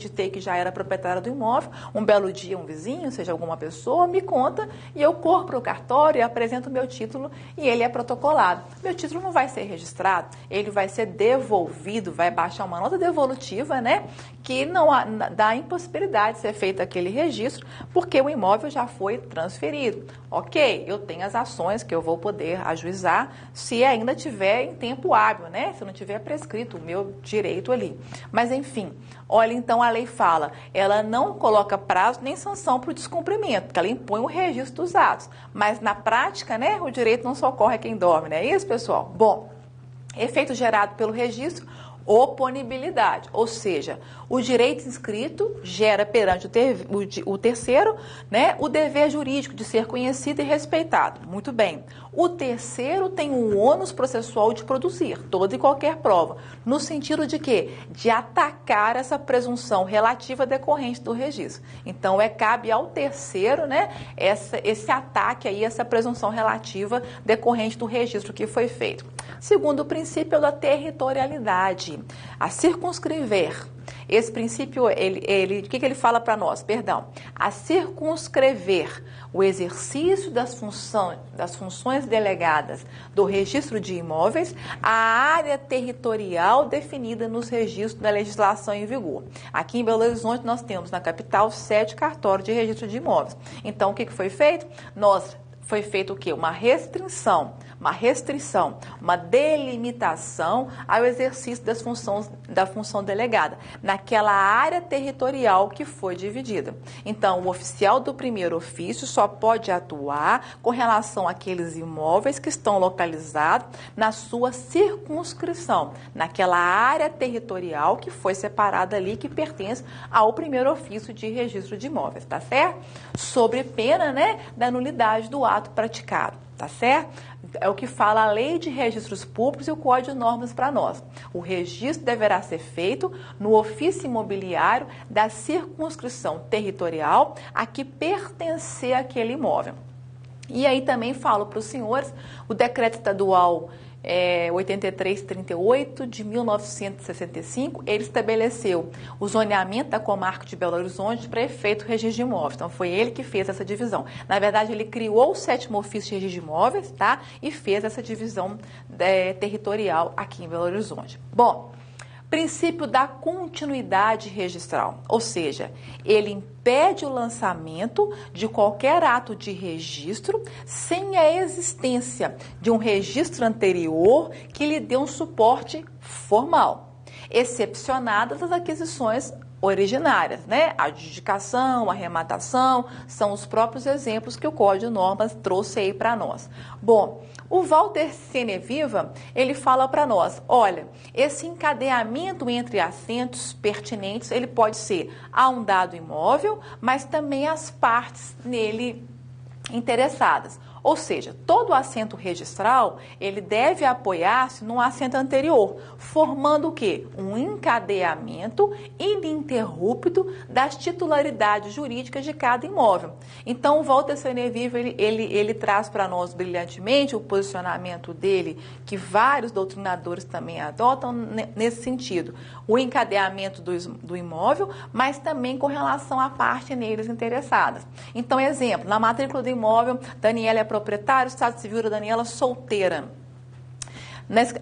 acreditei que já era proprietária do imóvel, um belo dia um vizinho, seja alguma pessoa, me conta e eu corro para o cartório e apresento o meu título e ele é protocolado. Meu título não vai ser registrado, ele vai ser devolvido, vai baixar uma nota devolutiva, né? Que não dá impossibilidade de ser feito aquele registro, porque o imóvel já foi transferido. Ok, eu tenho as ações que eu vou poder ajuizar se ainda tiver em tempo hábil, né? Se não tiver prescrito o meu direito ali. Mas enfim, olha, então a lei fala, ela não coloca prazo nem sanção para o descumprimento, porque ela impõe o registro dos atos. Mas na prática, né, o direito não socorre quem dorme, não é isso, pessoal? Bom, efeito gerado pelo registro, oponibilidade, ou seja, o direito inscrito gera perante o terceiro, né, o dever jurídico de ser conhecido e respeitado. Muito bem. O terceiro tem o ônus processual de produzir toda e qualquer prova, no sentido de quê? De atacar essa presunção relativa decorrente do registro. Então, cabe ao terceiro, né, esse ataque aí, essa presunção relativa decorrente do registro que foi feito. Segundo o princípio da territorialidade, a circunscrever. Esse princípio, o que ele fala para nós? Perdão. A circunscrever o exercício das funções delegadas do registro de imóveis à área territorial definida nos registros da legislação em vigor. Aqui em Belo Horizonte nós temos na capital 7 cartórios de registro de imóveis. Então, o que foi feito? Foi feito o quê? Uma restrição, uma delimitação ao exercício da função delegada, naquela área territorial que foi dividida. Então, o oficial do primeiro ofício só pode atuar com relação àqueles imóveis que estão localizados na sua circunscrição, naquela área territorial que foi separada ali, que pertence ao primeiro ofício de registro de imóveis, tá certo? Sobre pena, né, da nulidade do ato praticado, tá certo? É o que fala a Lei de Registros Públicos e o Código de Normas para nós. O registro deverá ser feito no ofício imobiliário da circunscrição territorial a que pertencer aquele imóvel. E aí também falo para os senhores, o decreto estadual 8338 de 1965, ele estabeleceu o zoneamento da comarca de Belo Horizonte para efeito registro de imóveis. Então, foi ele que fez essa divisão. Na verdade, ele criou o 7º ofício de registro de imóveis, tá? E fez essa divisão territorial aqui em Belo Horizonte. Bom, princípio da continuidade registral, ou seja, ele impede o lançamento de qualquer ato de registro sem a existência de um registro anterior que lhe dê um suporte formal, excepcionadas as aquisições originárias, né? A adjudicação, a arrematação, são os próprios exemplos que o Código de Normas trouxe aí para nós. Bom, o Walter Seneviva, ele fala para nós, olha, esse encadeamento entre assentos pertinentes, ele pode ser a um dado imóvel, mas também as partes nele interessadas. Ou seja, todo assento registral, ele deve apoiar-se num assento anterior, formando o quê? Um encadeamento ininterrupto das titularidades jurídicas de cada imóvel. Então, o Walter Seneviva, ele traz para nós brilhantemente o posicionamento dele, que vários doutrinadores também adotam nesse sentido. O encadeamento do imóvel, mas também com relação à parte neles interessadas. Então, exemplo, na matrícula do imóvel, Daniela é proprietária, o estado civil da Daniela solteira.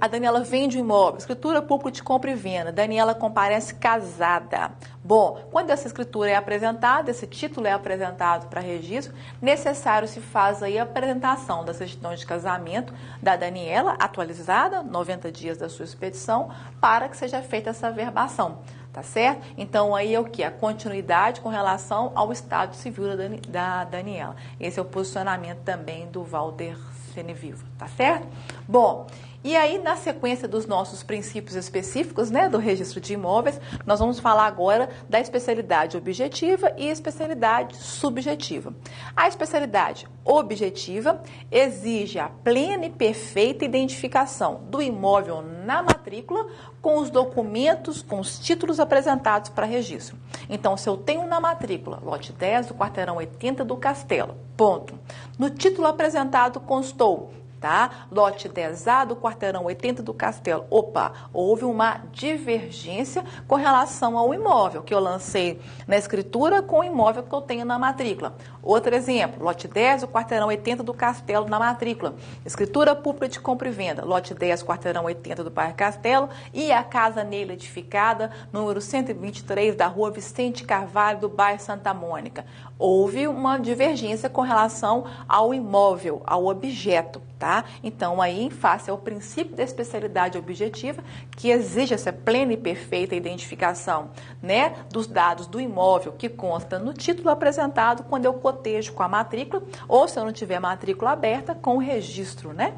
A Daniela vende o imóvel, escritura pública de compra e venda. Daniela comparece casada. Bom, quando essa escritura é apresentada, esse título é apresentado para registro, necessário se faz aí a apresentação da certidão de casamento da Daniela, atualizada, 90 dias da sua expedição, para que seja feita essa verbação. Tá certo? Então, aí é o que? A continuidade com relação ao estado civil da Daniela. Esse é o posicionamento também do Walter Seneviva, tá certo? Bom, e aí na sequência dos nossos princípios específicos, né, do registro de imóveis, nós vamos falar agora da especialidade objetiva e especialidade subjetiva. A especialidade objetiva exige a plena e perfeita identificação do imóvel na matrícula com os documentos, com os títulos apresentados para registro. Então, se eu tenho na matrícula, lote 10 do quarteirão 80 do Castelo, ponto. No título apresentado constou tá? Lote 10A do quarteirão 80 do Castelo. Opa, houve uma divergência com relação ao imóvel que eu lancei na escritura com o imóvel que eu tenho na matrícula. Outro exemplo, lote 10 do quarteirão 80 do Castelo na matrícula. Escritura pública de compra e venda, lote 10, quarteirão 80 do bairro Castelo e a casa nele edificada, número 123 da rua Vicente Carvalho do bairro Santa Mônica. Houve uma divergência com relação ao imóvel, ao objeto, tá? Então, aí, em face ao princípio da especialidade objetiva, que exige essa plena e perfeita identificação, né, dos dados do imóvel que consta no título apresentado quando eu cotejo com a matrícula, ou se eu não tiver matrícula aberta, com o registro, né?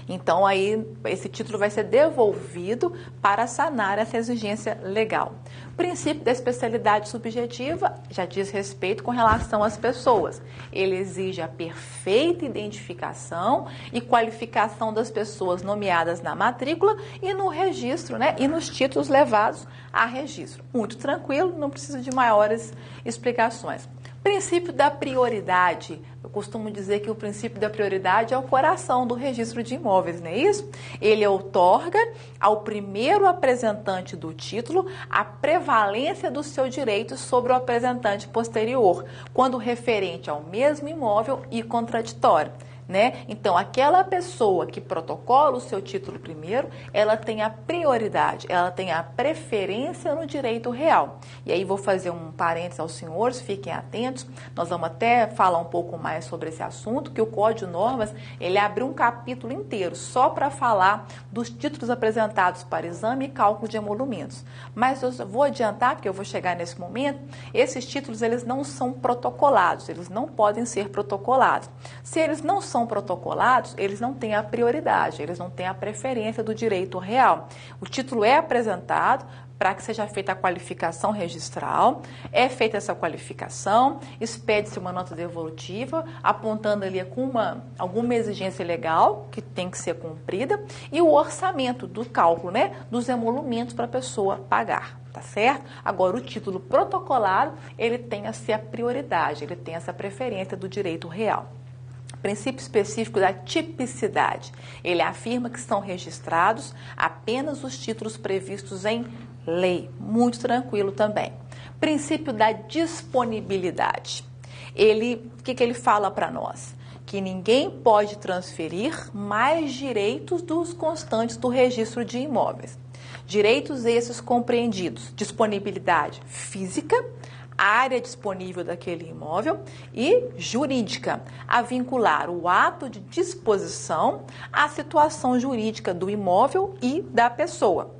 Então, aí, esse título vai ser devolvido para sanar essa exigência legal. O princípio da especialidade subjetiva já diz respeito com relação às pessoas. Ele exige a perfeita identificação e qualificação das pessoas nomeadas na matrícula e no registro, né? E nos títulos levados a registro. Muito tranquilo, não precisa de maiores explicações. Princípio da prioridade. Eu costumo dizer que o princípio da prioridade é o coração do registro de imóveis, não é isso? Ele outorga ao primeiro apresentante do título a prevalência do seu direito sobre o apresentante posterior, quando referente ao mesmo imóvel e contraditório. Né? Então, aquela pessoa que protocola o seu título primeiro, ela tem a prioridade, ela tem a preferência no direito real. E aí vou fazer um parênteses aos senhores, fiquem atentos, nós vamos até falar um pouco mais sobre esse assunto, que o Código de Normas, ele abre um capítulo inteiro só para falar dos títulos apresentados para exame e cálculo de emolumentos. Mas eu vou adiantar, porque eu vou chegar nesse momento, esses títulos, eles não são protocolados, eles não podem ser protocolados. Se eles não são protocolados, eles não têm a prioridade, eles não têm a preferência do direito real. O título é apresentado para que seja feita a qualificação registral, é feita essa qualificação, expede-se uma nota devolutiva, apontando ali com alguma exigência legal que tem que ser cumprida, e o orçamento do cálculo, né, dos emolumentos para a pessoa pagar. Tá certo? Agora, o título protocolado, ele tem a sua prioridade, ele tem essa preferência do direito real. Princípio específico da tipicidade. Ele afirma que são registrados apenas os títulos previstos em lei. Muito tranquilo também. Princípio da disponibilidade. O que ele fala para nós? Que ninguém pode transferir mais direitos dos constantes do registro de imóveis. Direitos esses compreendidos: disponibilidade física, área disponível daquele imóvel, e jurídica, a vincular o ato de disposição à situação jurídica do imóvel e da pessoa.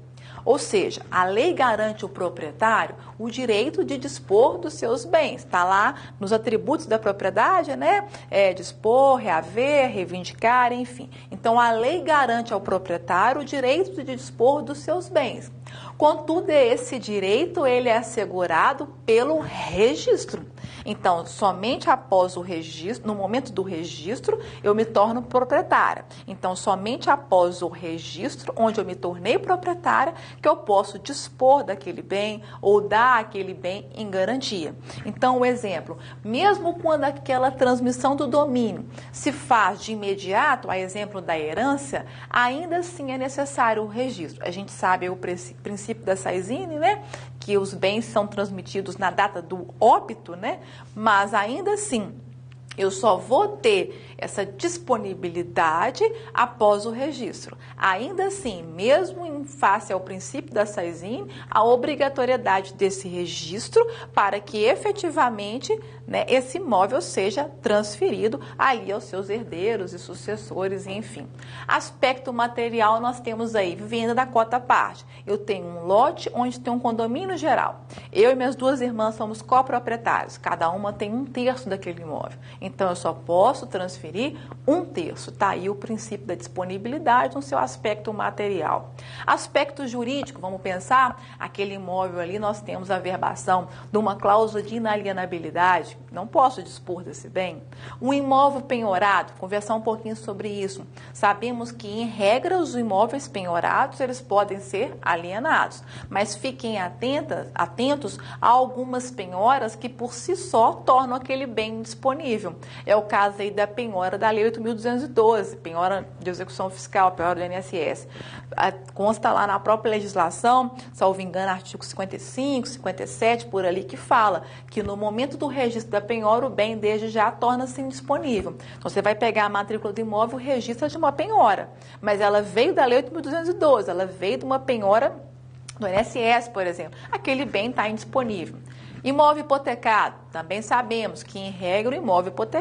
Ou seja, a lei garante ao proprietário o direito de dispor dos seus bens. Está lá nos atributos da propriedade, né? Dispor, reaver, reivindicar, enfim. Então, a lei garante ao proprietário o direito de dispor dos seus bens. Contudo, esse direito ele é assegurado pelo registro. Então, somente após o registro, no momento do registro, eu me torno proprietária. Então, somente após o registro, onde eu me tornei proprietária, que eu posso dispor daquele bem ou dar aquele bem em garantia. Então, o exemplo, mesmo quando aquela transmissão do domínio se faz de imediato, a exemplo da herança, ainda assim é necessário o registro. A gente sabe o princípio da Saizine, né? Que os bens são transmitidos na data do óbito, né? Mas ainda assim, eu só vou ter essa disponibilidade após o registro. Ainda assim, mesmo em face ao princípio da Saizine, a obrigatoriedade desse registro para que efetivamente, né, esse imóvel seja transferido ali aos seus herdeiros e sucessores, enfim. Aspecto material, nós temos aí venda da cota parte. Eu tenho um lote onde tem um condomínio geral. Eu e minhas duas irmãs somos coproprietários. Cada uma tem 1/3 daquele imóvel. Então, eu só posso transferir 1/3. Está aí o princípio da disponibilidade no seu aspecto material. Aspecto jurídico, vamos pensar, aquele imóvel ali, nós temos a verbação de uma cláusula de inalienabilidade. Não posso dispor desse bem. Um imóvel penhorado, conversar um pouquinho sobre isso. Sabemos que, em regra, os imóveis penhorados, eles podem ser alienados. Mas fiquem atentos regramentos, há algumas penhoras que por si só tornam aquele bem indisponível. É o caso aí da penhora da Lei 8.212, penhora de execução fiscal, penhora do INSS. Consta lá na própria legislação, salvo engano, artigo 55, 57, por ali, que fala que no momento do registro da penhora, o bem desde já torna-se indisponível. Então, você vai pegar a matrícula do imóvel, registra de uma penhora, mas ela veio da Lei 8.212, ela veio de uma penhora do INSS, por exemplo. Aquele bem está indisponível. Imóvel hipotecado, também sabemos que, em regra, o imóvel hipotecado